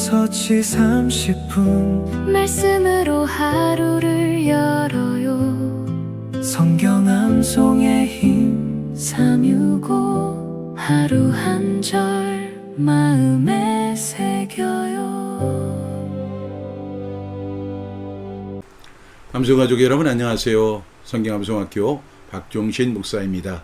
6시 30분 말씀으로 하루를 열어요. 성경 암송의 힘 365 하루 한 절 마음에 새겨요. 암송가족 여러분 안녕하세요. 성경암송학교 박종신 목사입니다.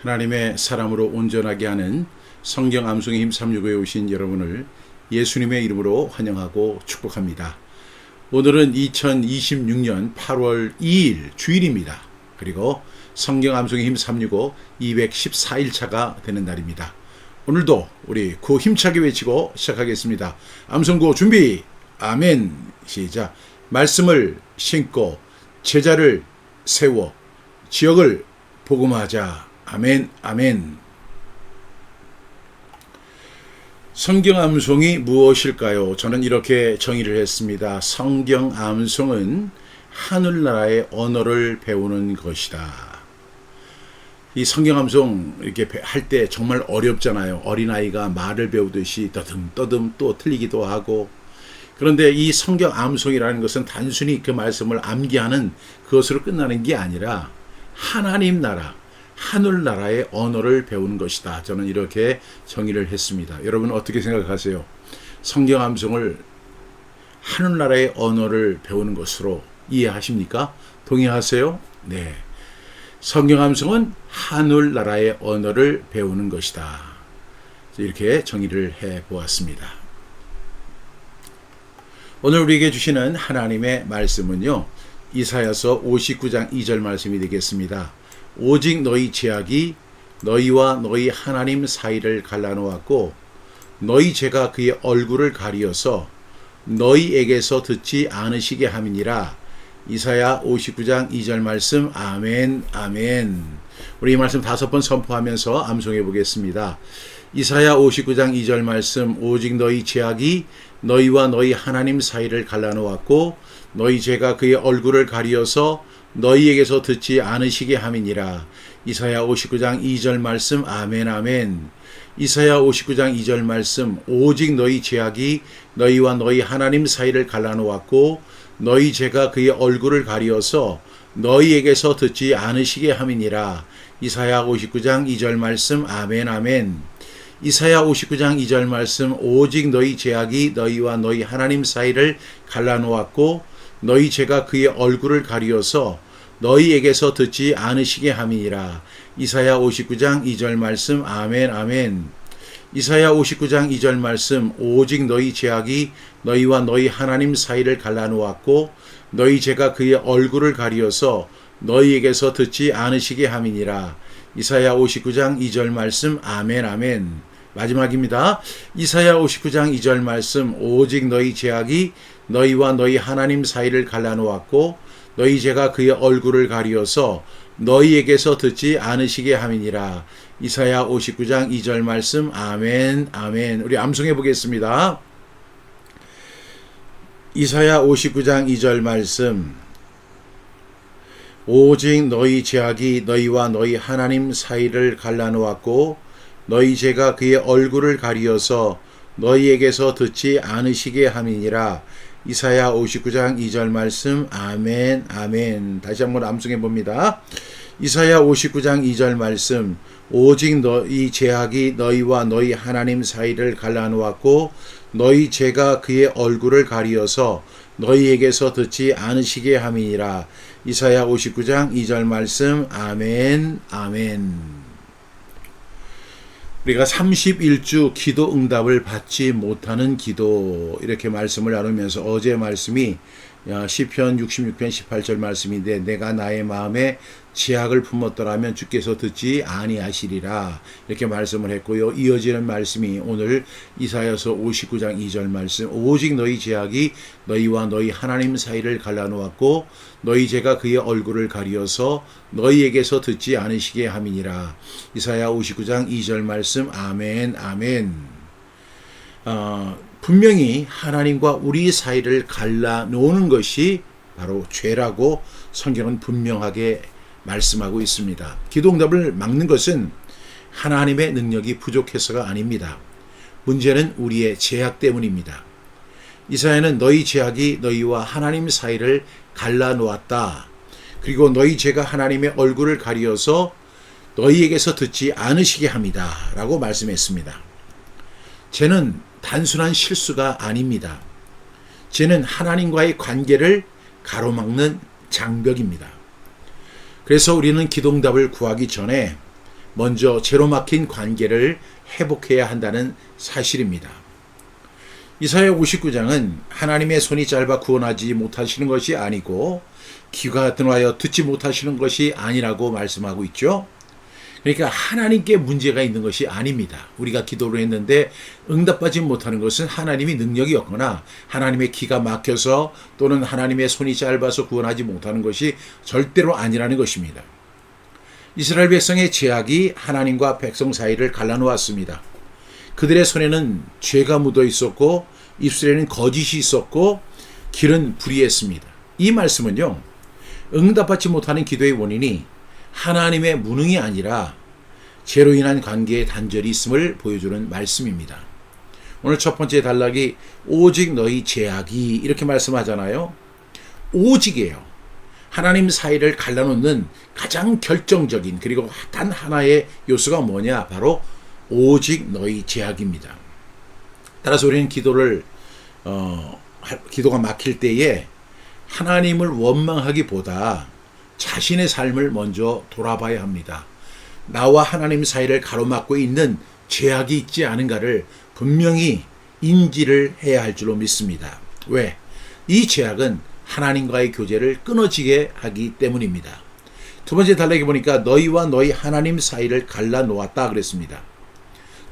하나님의 사람으로 온전하게 하는 성경 암송의 힘 365에 오신 여러분을 예수님의 이름으로 환영하고 축복합니다. 오늘은 2026년 8월 2일 주일입니다. 그리고 성경 암송의 힘 365 214일차가 되는 날입니다. 오늘도 우리 구호 힘차게 외치고 시작하겠습니다. 암송구호 준비! 아멘! 시작! 말씀을 신고 제자를 세워 지역을 복음하자. 아멘, 아멘. 성경 암송이 무엇일까요? 저는 이렇게 정의를 했습니다. 성경 암송은 하늘나라의 언어를 배우는 것이다. 이 성경 암송 이렇게 할 때 정말 어렵잖아요. 어린아이가 말을 배우듯이 떠듬떠듬 또 틀리기도 하고. 그런데 이 성경 암송이라는 것은 단순히 그 말씀을 암기하는 그것으로 끝나는 게 아니라 하나님 나라, 하늘나라의 언어를 배우는 것이다. 저는 이렇게 정의를 했습니다. 여러분 어떻게 생각하세요? 성경 암송을 하늘나라의 언어를 배우는 것으로 이해하십니까? 동의하세요? 네. 성경 암송은 하늘나라의 언어를 배우는 것이다. 이렇게 정의를 해보았습니다. 오늘 우리에게 주시는 하나님의 말씀은요, 이사야서 59장 2절 말씀이 되겠습니다. 오직 너희 죄악이 너희와 너희 하나님 사이를 갈라놓았고 너희 죄가 그의 얼굴을 가리어서 너희에게서 듣지 않으시게 함이니라. 이사야 59장 2절 말씀. 아멘, 아멘. 우리 이 말씀 5번 선포하면서 암송해 보겠습니다. 이사야 59장 2절 말씀. 오직 너희 죄악이 너희와 너희 하나님 사이를 갈라놓았고 너희 죄가 그의 얼굴을 가리어서 너희에게서 듣지 않으시게 함이니라. 이사야 59장 2절 말씀. 아멘, 아멘. 이사야 59장 2절 말씀. 오직 너희 죄악이 너희와 너희 하나님 사이를 갈라놓았고 너희 죄가 그의 얼굴을 가리어서 너희에게서 듣지 않으시게 함이니라. 이사야 59장 2절 말씀. 아멘, 아멘. 이사야 59장 2절 말씀. 오직 너희 죄악이 너희와 너희 하나님 사이를 갈라놓았고 너희 죄가 그의 얼굴을 가리어서 너희에게서 듣지 않으시게 함이니라. 이사야 59장 2절 말씀. 아멘, 아멘. 이사야 59장 2절 말씀. 오직 너희 죄악이 너희와 너희 하나님 사이를 갈라놓았고 너희 죄가 그의 얼굴을 가리어서 너희에게서 듣지 않으시게 함이니라. 이사야 59장 2절 말씀. 아멘, 아멘. 마지막입니다. 이사야 59장 2절 말씀. 오직 너희 죄악이 너희와 너희 하나님 사이를 갈라놓았고 너희 죄가 그의 얼굴을 가리어서 너희에게서 듣지 않으시게 함이니라. 이사야 59장 2절 말씀. 아멘, 아멘. 우리 암송해 보겠습니다. 이사야 59장 2절 말씀. 오직 너희 죄악이 너희와 너희 하나님 사이를 갈라놓았고 너희 죄가 그의 얼굴을 가리어서 너희에게서 듣지 않으시게 함이니라. 이사야 59장 2절 말씀. 아멘, 아멘. 다시 한번 암송해 봅니다. 이사야 59장 2절 말씀. 오직 너희 죄악이 너희와 너희 하나님 사이를 갈라놓았고 너희 죄가 그의 얼굴을 가리어서 너희에게서 듣지 않으시게 함이니라. 이사야 59장 2절 말씀. 아멘, 아멘. 우리가 31주 기도 응답을 받지 못하는 기도, 이렇게 말씀을 나누면서 어제 말씀이 시편 66편 18절 말씀인데 내가 나의 마음에 죄악을 품었더라면 주께서 듣지 아니하시리라, 이렇게 말씀을 했고요. 이어지는 말씀이 오늘 이사야서 59장 2절 말씀. 오직 너희 죄악이 너희와 너희 하나님 사이를 갈라놓았고 너희 죄가 그의 얼굴을 가리어서 너희에게서 듣지 않으시게 함이니라. 이사야 59장 2절 말씀. 아멘, 아멘. 분명히 하나님과 우리 사이를 갈라놓는 것이 바로 죄라고 성경은 분명하게 말씀하고 있습니다. 기도응답을 막는 것은 하나님의 능력이 부족해서가 아닙니다. 문제는 우리의 죄악 때문입니다. 이사야는 너희 죄악이 너희와 하나님 사이를 갈라놓았다. 그리고 너희 죄가 하나님의 얼굴을 가리어서 너희에게서 듣지 않으시게 합니다. 라고 말씀했습니다. 죄는 단순한 실수가 아닙니다. 죄는 하나님과의 관계를 가로막는 장벽입니다. 그래서 우리는 기도응답을 구하기 전에 먼저 죄로 막힌 관계를 회복해야 한다는 사실입니다. 이사야 59장은 하나님의 손이 짧아 구원하지 못하시는 것이 아니고 귀가 둔하여 듣지 못하시는 것이 아니라고 말씀하고 있죠. 그러니까 하나님께 문제가 있는 것이 아닙니다. 우리가 기도를 했는데 응답받지 못하는 것은 하나님이 능력이 없거나 하나님의 귀가 막혀서 또는 하나님의 손이 짧아서 구원하지 못하는 것이 절대로 아니라는 것입니다. 이스라엘 백성의 죄악이 하나님과 백성 사이를 갈라놓았습니다. 그들의 손에는 죄가 묻어 있었고 입술에는 거짓이 있었고 길은 불의했습니다. 이 말씀은요, 응답받지 못하는 기도의 원인이 하나님의 무능이 아니라 죄로 인한 관계의 단절이 있음을 보여주는 말씀입니다. 오늘 첫 번째 단락이 오직 너희 죄악이 이렇게 말씀하잖아요. 오직이에요. 하나님 사이를 갈라놓는 가장 결정적인 그리고 단 하나의 요소가 뭐냐? 바로 오직 너희 죄악입니다. 따라서 우리는 기도가 막힐 때에 하나님을 원망하기보다 자신의 삶을 먼저 돌아봐야 합니다. 나와 하나님 사이를 가로막고 있는 죄악이 있지 않은가를 분명히 인지를 해야 할 줄로 믿습니다. 왜? 이 죄악은 하나님과의 교제를 끊어지게 하기 때문입니다. 두 번째 단락에 보니까 너희와 너희 하나님 사이를 갈라놓았다 그랬습니다.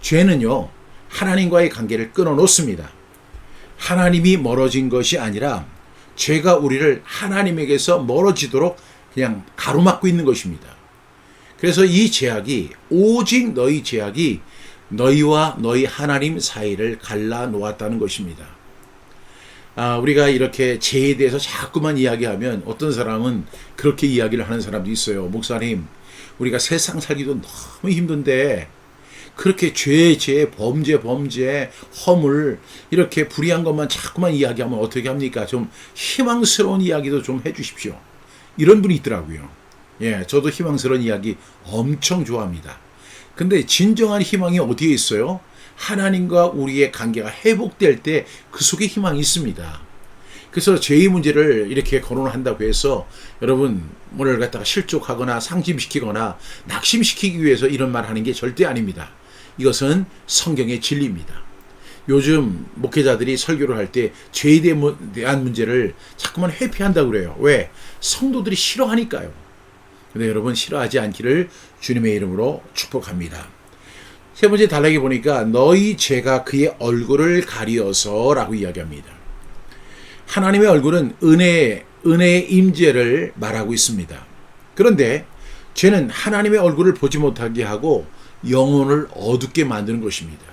죄는요, 하나님과의 관계를 끊어놓습니다. 하나님이 멀어진 것이 아니라 죄가 우리를 하나님에게서 멀어지도록 그냥 가로막고 있는 것입니다. 그래서 이 죄악이 오직 너희 죄악이 너희와 너희 하나님 사이를 갈라놓았다는 것입니다. 우리가 이렇게 죄에 대해서 자꾸만 이야기하면 어떤 사람은 그렇게 이야기를 하는 사람도 있어요. 목사님, 우리가 세상 살기도 너무 힘든데 그렇게 죄, 범죄, 허물 이렇게 불의한 것만 자꾸만 이야기하면 어떻게 합니까? 좀 희망스러운 이야기도 좀 해주십시오. 이런 분이 있더라고요. 예, 저도 희망스러운 이야기 엄청 좋아합니다. 근데 진정한 희망이 어디에 있어요? 하나님과 우리의 관계가 회복될 때 그 속에 희망이 있습니다. 그래서 죄의 문제를 이렇게 거론한다고 해서 여러분 뭐를 갖다가 실족하거나 상심시키거나 낙심시키기 위해서 이런 말 하는 게 절대 아닙니다. 이것은 성경의 진리입니다. 요즘 목회자들이 설교를 할 때 죄에 대한 문제를 자꾸만 회피한다고 그래요. 왜? 성도들이 싫어하니까요. 근데 여러분 싫어하지 않기를 주님의 이름으로 축복합니다. 세 번째 단락에 보니까 너희 죄가 그의 얼굴을 가리어서 라고 이야기합니다. 하나님의 얼굴은 은혜의 임재를 말하고 있습니다. 그런데 죄는 하나님의 얼굴을 보지 못하게 하고 영혼을 어둡게 만드는 것입니다.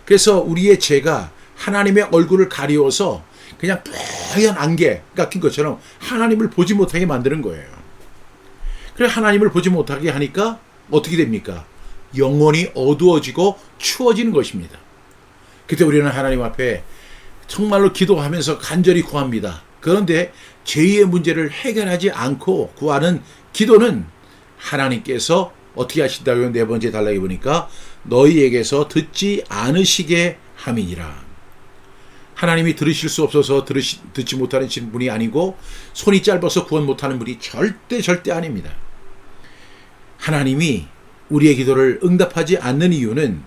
그래서 우리의 죄가 하나님의 얼굴을 가리워서 그냥 뽀얀 안개 깎인 것처럼 하나님을 보지 못하게 만드는 거예요. 그래 하나님을 보지 못하게 하니까 어떻게 됩니까? 영혼이 어두워지고 추워지는 것입니다. 그때 우리는 하나님 앞에 정말로 기도하면서 간절히 구합니다. 그런데 죄의 문제를 해결하지 않고 구하는 기도는 하나님께서 어떻게 하신다고요? 네 번째 단락에 보니까 너희에게서 듣지 않으시게 함이니라. 하나님이 들으실 수 없어서 듣지 못하는 분이 아니고 손이 짧아서 구원 못하는 분이 절대 아닙니다. 하나님이 우리의 기도를 응답하지 않는 이유는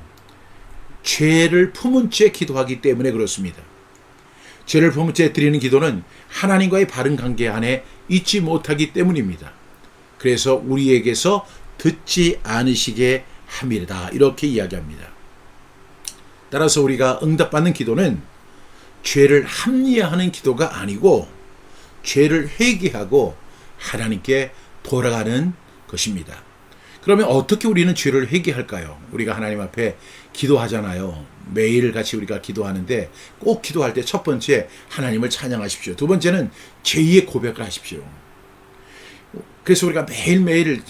죄를 품은 채 기도하기 때문에 그렇습니다. 죄를 품은 채 드리는 기도는 하나님과의 바른 관계 안에 있지 못하기 때문입니다. 그래서 우리에게서 듣지 않으시게 함이다. 이렇게 이야기합니다. 따라서 우리가 응답받는 기도는 죄를 합리화하는 기도가 아니고 죄를 회개하고 하나님께 돌아가는 것입니다. 그러면 어떻게 우리는 죄를 회개할까요? 우리가 하나님 앞에 기도하잖아요. 매일 같이 우리가 기도하는데 꼭 기도할 때 첫 번째 하나님을 찬양하십시오. 두 번째는 죄의 고백을 하십시오. 그래서 우리가 매일매일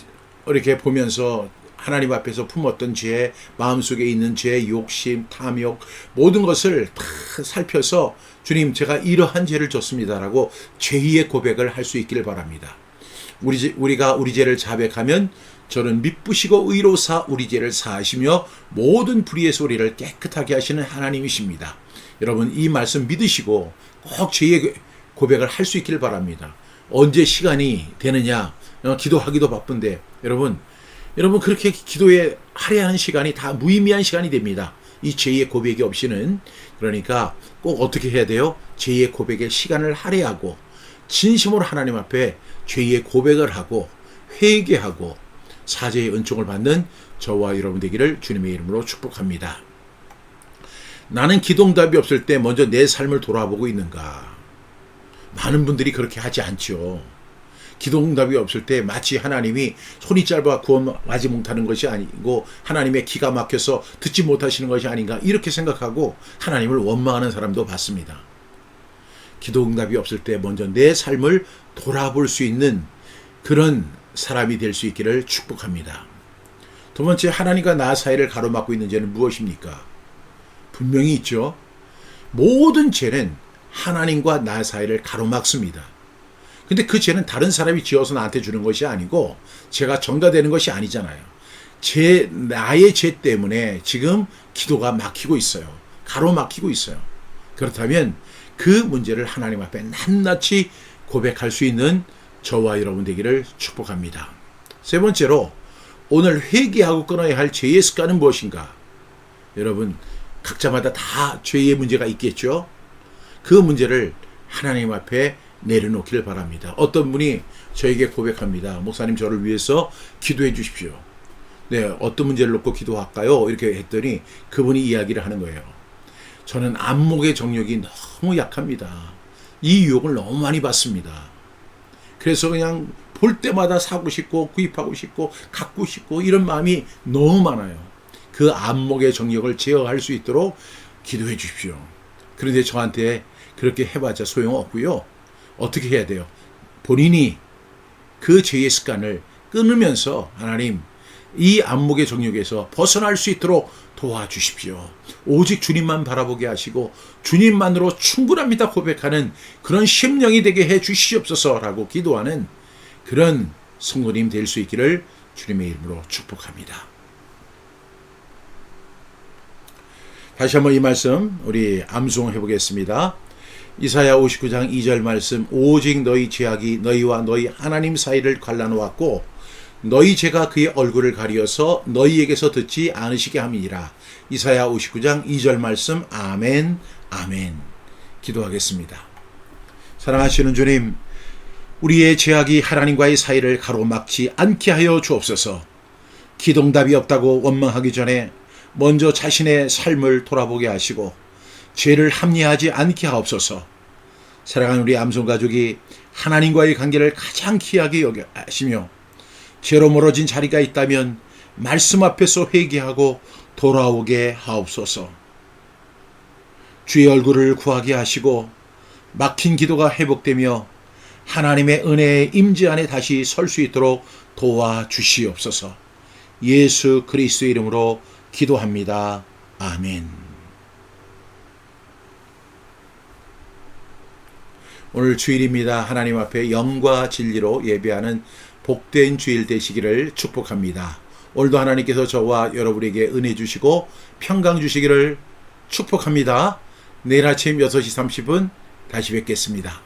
이렇게 보면서 하나님 앞에서 품었던 죄, 마음속에 있는 죄, 욕심, 탐욕 모든 것을 다 살펴서 주님 제가 이러한 죄를 졌습니다라고 죄의 고백을 할 수 있기를 바랍니다. 우리가 우리 죄를 자백하면 저는 미쁘시고 의로사 우리 죄를 사하시며 모든 불의의 소리를 깨끗하게 하시는 하나님이십니다. 여러분 이 말씀 믿으시고 꼭 죄의 고백을 할 수 있기를 바랍니다. 언제 시간이 되느냐? 기도하기도 바쁜데 여러분 그렇게 기도에 할애하는 시간이 다 무의미한 시간이 됩니다. 이 죄의 고백이 없이는. 그러니까 꼭 어떻게 해야 돼요? 죄의 고백에 시간을 할애하고 진심으로 하나님 앞에 죄의 고백을 하고 회개하고 사죄의 은총을 받는 저와 여러분 되기를 주님의 이름으로 축복합니다. 나는 기도응답이 없을 때 먼저 내 삶을 돌아보고 있는가? 많은 분들이 그렇게 하지 않죠. 기도응답이 없을 때 마치 하나님이 손이 짧아 구원하지 못하는 것이 아니고 하나님의 기가 막혀서 듣지 못하시는 것이 아닌가 이렇게 생각하고 하나님을 원망하는 사람도 봤습니다. 기도응답이 없을 때 먼저 내 삶을 돌아볼 수 있는 그런 사람이 될 수 있기를 축복합니다. 두 번째, 하나님과 나 사이를 가로막고 있는 죄는 무엇입니까? 분명히 있죠. 모든 죄는 하나님과 나 사이를 가로막습니다. 근데 그 죄는 다른 사람이 지어서 나한테 주는 것이 아니고 제가 전가되는 것이 아니잖아요. 나의 죄 때문에 지금 기도가 막히고 있어요. 가로막히고 있어요. 그렇다면 그 문제를 하나님 앞에 낱낱이 고백할 수 있는 저와 여러분 되기를 축복합니다. 세 번째로 오늘 회개하고 끊어야 할 죄의 습관은 무엇인가? 여러분 각자마다 다 죄의 문제가 있겠죠. 그 문제를 하나님 앞에 내려놓기를 바랍니다. 어떤 분이 저에게 고백합니다. 목사님 저를 위해서 기도해 주십시오. 네, 어떤 문제를 놓고 기도할까요? 이렇게 했더니 그분이 이야기를 하는 거예요. 저는 안목의 정력이 너무 약합니다. 이 유혹을 너무 많이 받습니다. 그래서 그냥 볼 때마다 사고 싶고 구입하고 싶고 갖고 싶고 이런 마음이 너무 많아요. 그 안목의 정력을 제어할 수 있도록 기도해 주십시오. 그런데 저한테 그렇게 해봤자 소용없고요. 어떻게 해야 돼요? 본인이 그 죄의 습관을 끊으면서 하나님 이 안목의 정욕에서 벗어날 수 있도록 도와주십시오. 오직 주님만 바라보게 하시고 주님만으로 충분합니다 고백하는 그런 심령이 되게 해 주시옵소서라고 기도하는 그런 성도님 될 수 있기를 주님의 이름으로 축복합니다. 다시 한번 이 말씀 우리 암송해 보겠습니다. 이사야 59장 2절 말씀, 오직 너희 죄악이 너희와 너희 하나님 사이를 갈라놓았고 너희 죄가 그의 얼굴을 가리어서 너희에게서 듣지 않으시게 함이니라. 이사야 59장 2절 말씀. 아멘 아멘. 기도하겠습니다. 사랑하시는 주님, 우리의 죄악이 하나님과의 사이를 가로막지 않게 하여 주옵소서. 기도응답이 없다고 원망하기 전에 먼저 자신의 삶을 돌아보게 하시고 죄를 합리하지 않게 하옵소서. 사랑하는 우리 암송가족이 하나님과의 관계를 가장 귀하게 여기시며 죄로 멀어진 자리가 있다면 말씀 앞에서 회개하고 돌아오게 하옵소서. 주의 얼굴을 구하게 하시고 막힌 기도가 회복되며 하나님의 은혜의 임재 안에 다시 설 수 있도록 도와주시옵소서. 예수 그리스도의 이름으로 기도합니다. 아멘. 오늘 주일입니다. 하나님 앞에 영과 진리로 예배하는 복된 주일 되시기를 축복합니다. 오늘도 하나님께서 저와 여러분에게 은혜 주시고 평강 주시기를 축복합니다. 내일 아침 6시 30분 다시 뵙겠습니다.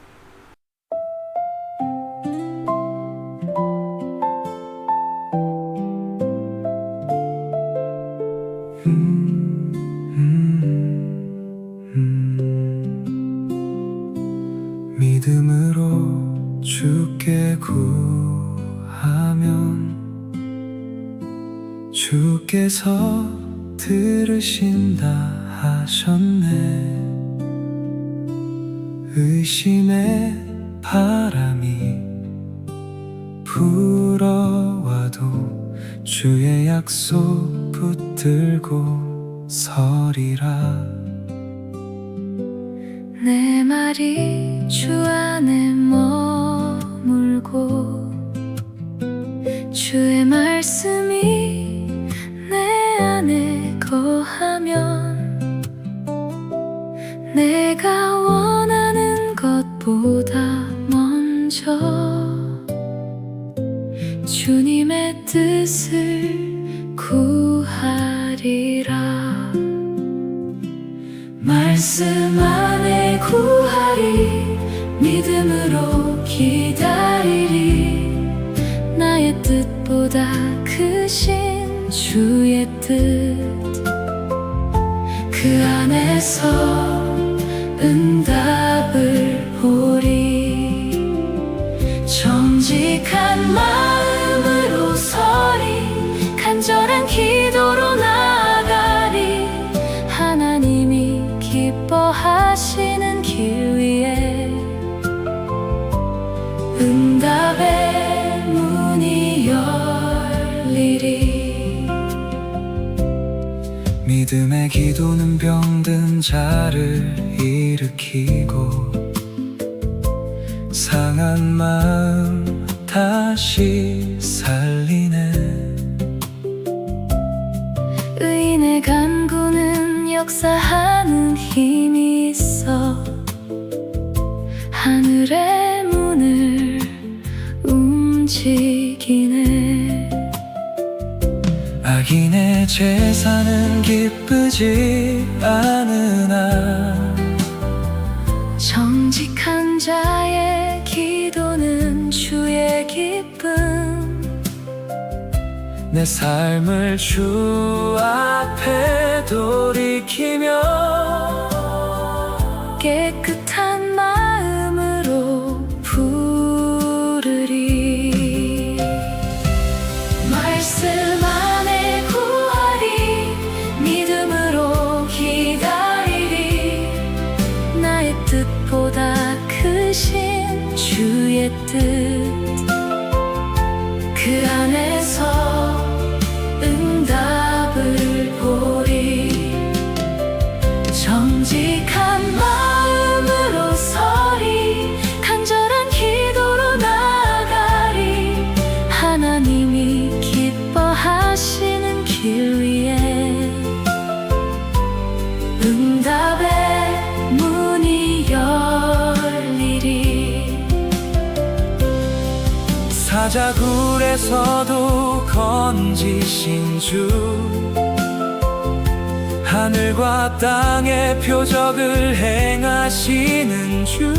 믿음으로 주께 구하면 주께서 들으신다 하셨네. 의심의 바람이 불어와도 주의 약속 붙들고 서리라. 내 말이 주 안에 머물고 주의 말씀이 뜻을 구하리라. 말씀 안에 구하리. 믿음으로 기다리리. 나의 뜻보다 크신 주의 뜻, 그 안에서 응답을 보리. 정직한 마음으로 서리. 간절한 기도로 나아가리. 하나님이 기뻐하시는 길 위에 응답의 문이 열리리. 믿음의 기도는 병든 자를 일으키고 상한 마음 다시 살리네. 의인의 간구는 역사하는 힘이 있어 하늘의 문을 움직이네. 악인의 제사는 기쁘지 않으나 정직한 자의 기도는 주의 기쁨. 내 삶을 주 앞에 돌이키며 깨끗한 마음으로 부르리. 말씀 안에 구하리. 믿음으로 기다리리. 나의 뜻보다 크신 주의 뜻, 그 안에서 응답을 보리. 정직한 마음으로 서리. 간절한 기도로 나아가리. 하나님이 기뻐하시는 길 위에 응답의 문이 열리리. 사자굴에서도 건지신 주, 하늘과 땅의 표적을 행하시는 주,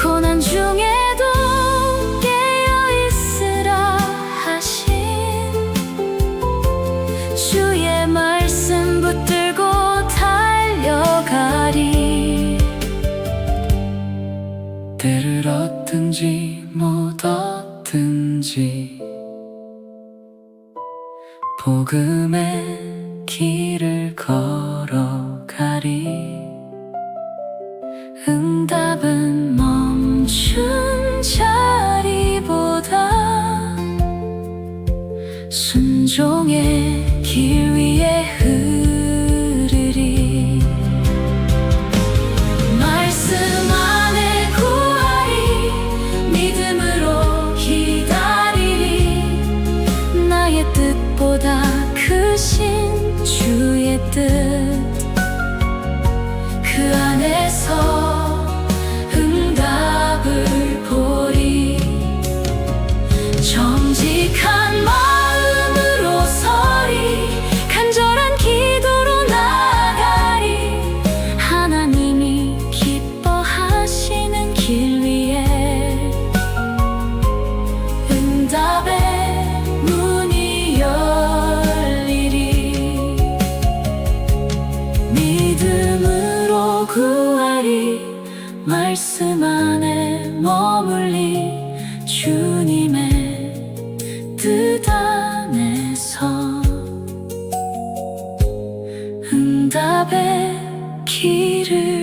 고난 중에도 깨어있으라 하신 주의 말씀 붙들고 달려가리. 때를 얻든지 못 얻든지 복음의 길을 걸어가리. 응답은 멈춘 자리보다 순종의 길 위에 흐르리. 말씀 안에 구하리. 믿음으로 기다리리. 나의 뜻보다 크신 주의 뜻, 그 안에서 응답을 보리. 정직한 마음으로 서리. 간절한 기도로 나아가리. 하나님이 기뻐하시는 길 위에 응답의 문이 열리리. 믿음으로 구하리. 말씀 안에 머물리. 주님의 뜻 안에서 응답의 길을